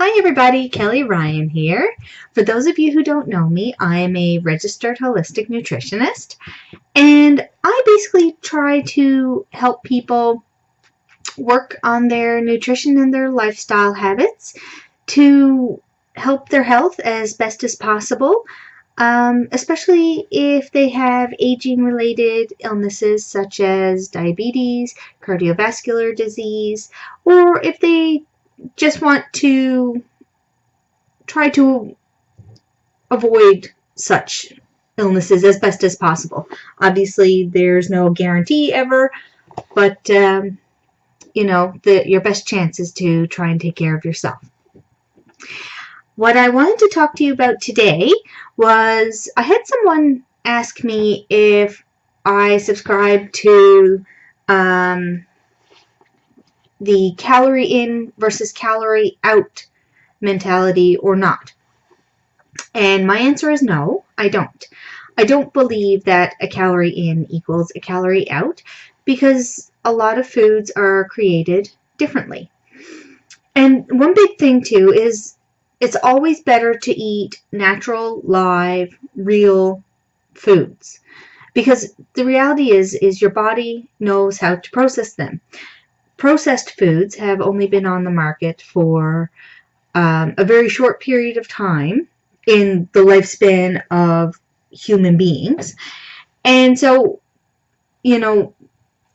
Hi everybody, Kelly Ryan here. For those of you who don't know me, I am a registered holistic nutritionist, and I basically try to help people work on their nutrition and their lifestyle habits to help their health as best as possible, especially if they have aging related illnesses such as diabetes, cardiovascular disease, or if they just want to try to avoid such illnesses as best as possible. Obviously, there's no guarantee ever, but your best chance is to try and take care of yourself. What I wanted to talk to you about today was I had someone ask me if I subscribe to the calorie in versus calorie out mentality or not. And my answer is no, I don't. I don't believe that a calorie in equals a calorie out because a lot of foods are created differently. And one big thing too is it's always better to eat natural, live, real foods because the reality is your body knows how to process them. Processed foods have only been on the market for a very short period of time in the lifespan of human beings. And so, from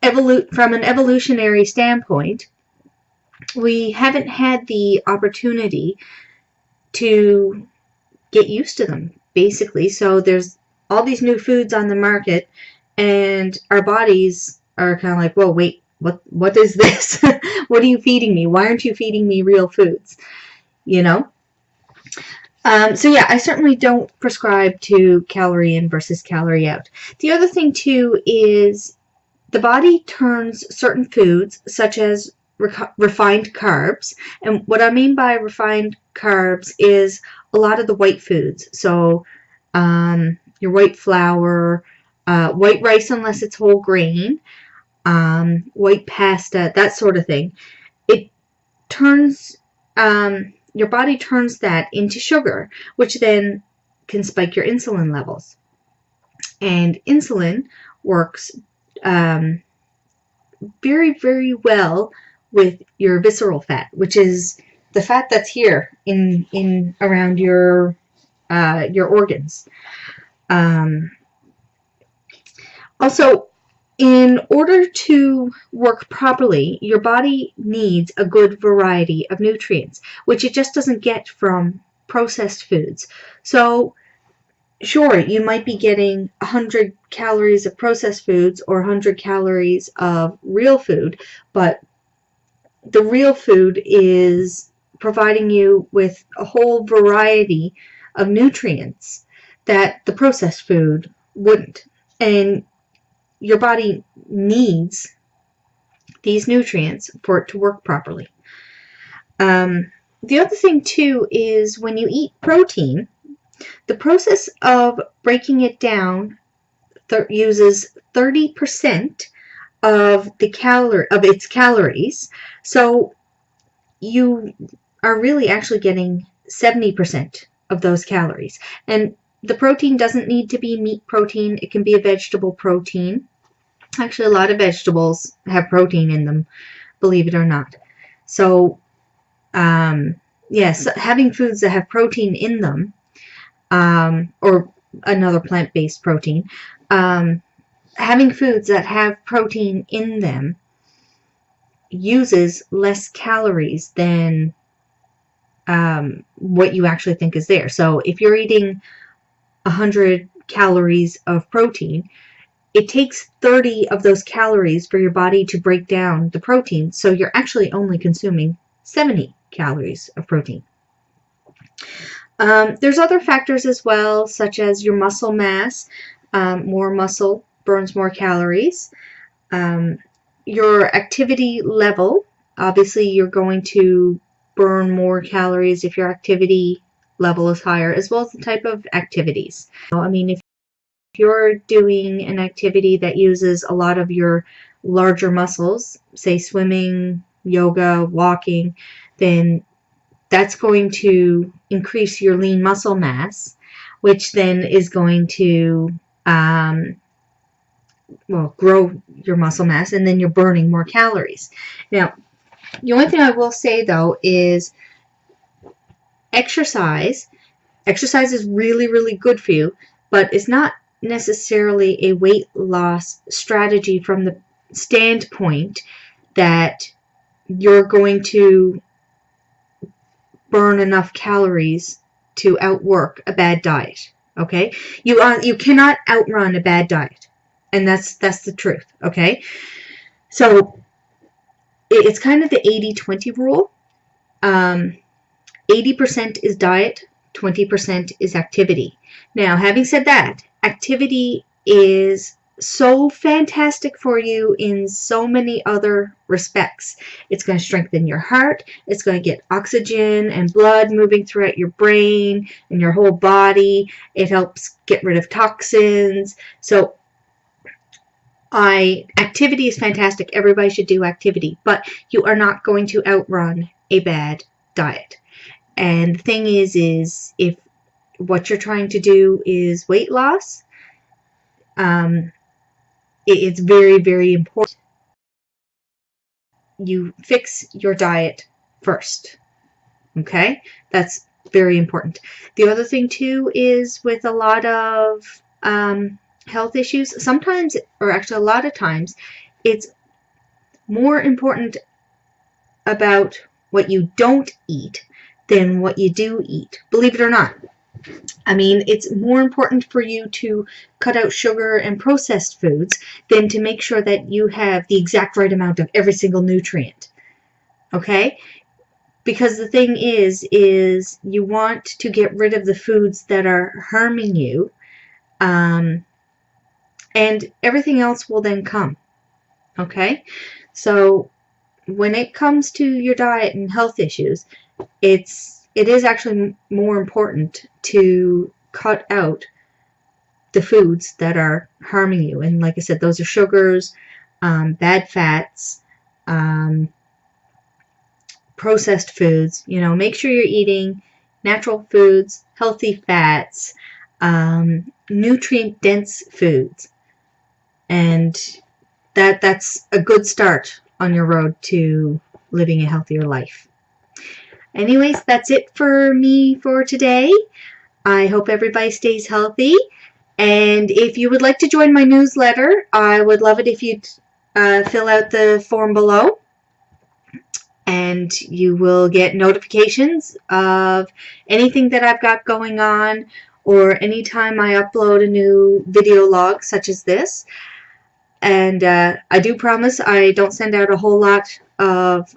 an evolutionary standpoint, we haven't had the opportunity to get used to them, basically. So there's all these new foods on the market, and our bodies are kind of like, whoa, wait, what is this? What are you feeding me? Why aren't you feeding me real foods? So yeah, I certainly don't prescribe to calorie in versus calorie out. The other thing too is the body turns certain foods, such as refined carbs, and what I mean by refined carbs is a lot of the white foods. So your white flour, white rice unless it's whole grain, white pasta, that sort of thing. It turns your body turns that into sugar, which then can spike your insulin levels. And insulin works very, very well with your visceral fat, which is the fat that's here in around your organs. Also, in order to work properly, your body needs a good variety of nutrients, which it just doesn't get from processed foods. So, sure, you might be getting 100 calories of processed foods or 100 calories of real food, but the real food is providing you with a whole variety of nutrients that the processed food wouldn't. And your body needs these nutrients for it to work properly. The other thing too is when you eat protein, the process of breaking it down uses 30% of its calories. So you are really actually getting 70% of those calories. And the protein doesn't need to be meat protein. It can be a vegetable protein. Actually, a lot of vegetables have protein in them, believe it or not. So, yes, having foods that have protein in them, or another plant-based protein, having foods that have protein in them uses less calories than what you actually think is there. So if you're eating 100 calories of protein, it takes 30 of those calories for your body to break down the protein, so you're actually only consuming 70 calories of protein. There's other factors as well, such as your muscle mass. More muscle burns more calories. Your activity level, obviously you're going to burn more calories if your activity level is higher, as well as the type of activities. I mean, if you're doing an activity that uses a lot of your larger muscles, say swimming, yoga, walking, then that's going to increase your lean muscle mass, which then is going to grow your muscle mass, and then you're burning more calories. Now, the only thing I will say though is exercise. Exercise is really, really good for you, but it's not necessarily a weight loss strategy from the standpoint that you're going to burn enough calories to outwork a bad diet. Okay, you cannot outrun a bad diet, and that's the truth. Okay, so it's kind of the 80-20 rule. 80% is diet, 20% is activity. Now, having said that, activity is so fantastic for you in so many other respects. It's going to strengthen your heart. It's going to get oxygen and blood moving throughout your brain and your whole body. It helps get rid of toxins. So activity is fantastic. Everybody should do activity, but you are not going to outrun a bad diet. And the thing is if what you're trying to do is weight loss, it's very, very important you fix your diet first. Okay? That's very important. The other thing too is with a lot of health issues, sometimes, or actually a lot of times, it's more important about what you don't eat than what you do eat. Believe it or not. I mean, it's more important for you to cut out sugar and processed foods than to make sure that you have the exact right amount of every single nutrient. Okay? Because the thing is you want to get rid of the foods that are harming you, and everything else will then come. Okay? So when it comes to your diet and health issues, it is actually more important to cut out the foods that are harming you. And like I said, those are sugars, bad fats, processed foods. You know, make sure you're eating natural foods, healthy fats, nutrient-dense foods. And that's a good start on your road to living a healthier life. Anyways, that's it for me for today. I hope everybody stays healthy. And if you would like to join my newsletter, I would love it if you'd fill out the form below. And you will get notifications of anything that I've got going on, or anytime I upload a new video log such as this. And I do promise I don't send out a whole lot of...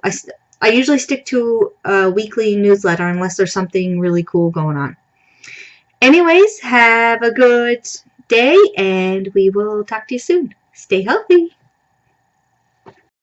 I usually stick to a weekly newsletter unless there's something really cool going on. Anyways, have a good day, and we will talk to you soon. Stay healthy.